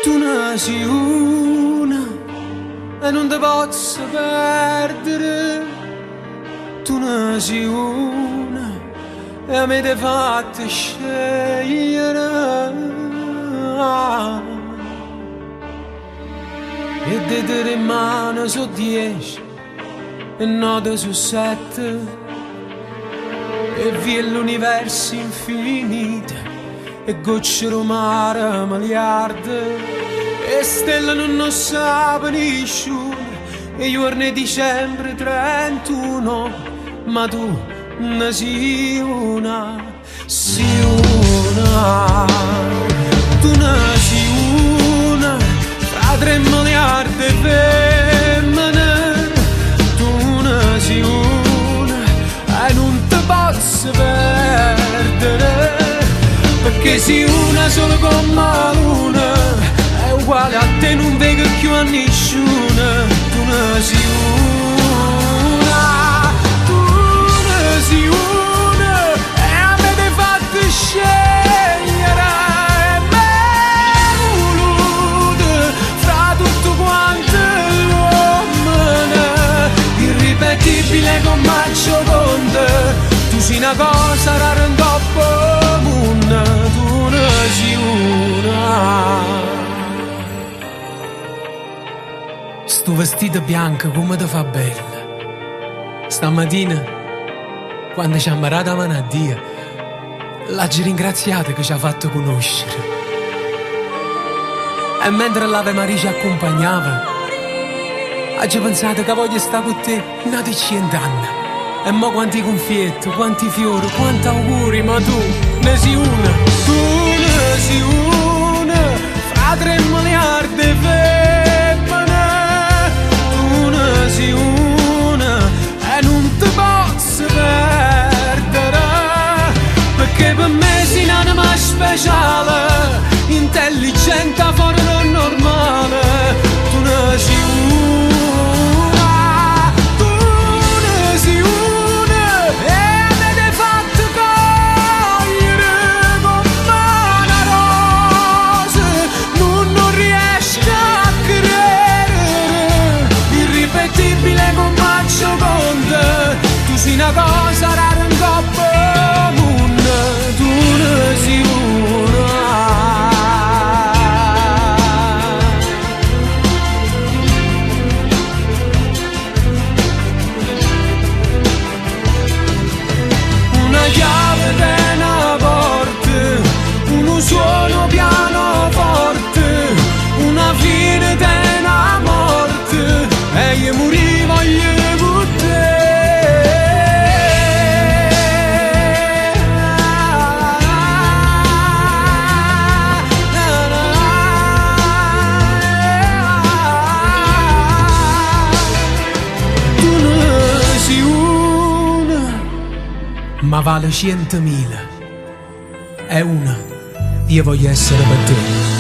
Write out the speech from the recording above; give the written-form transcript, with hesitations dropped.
Tu ne sei una e non ti posso perdere. Tu ne sei una e mi hai fatto scegliere. E di te rimane su 10 e note su 7 e via l'universo infinito e gocce di mare miliardi e stelle non sa nessuno e giorni di dicembre 31, ma tu ne sei una, sei una. Tu ne sei una fra 3 miliardi di femmine. Tu ne sei una e non ti posso perdere, perché sei una solo come la luna, è uguale a te, non vedo più a nessuno. Tu ne sei una, tu ne sei una e a me ti hai fatto scegliere. E me voluto fra tutto quanto l'uomo, irripetibile come Maccio Conte. Tu sei una cosa rara in coppa mondo, tu ne sei una. Sto vestito bianco come ti fa bella. Stamattina, quando ci ha ammarato la mano a Dio, l'hai ringraziato che ci ha fatto conoscere. E mentre l'Ave Maria ci accompagnava, hai pensato che voglio stare con te una decina d'anni. E mo quanti confetti, quanti fiori, quanti auguri, ma tu ne sei una. Tu ne sei una fra 3 miliardi di femmine. Tu ne sei una e non ti posso perdere, perché per me sei un'anima speciale, intelligente fuori dal normale. Tu ne sei una, tu ne sei una e mi hai fatto cogliere come una rosa. Non riesco a credere, irripetibile come Maccio Conte. Tu sei una cosa rara in coppa mondo, tu ne sei una. Una chiave di una porta, uno suono pianoforte, una fine di una morte e io morivo io con te. Tu ne sei una, ma vale 100.000. È una, io voglio essere per te.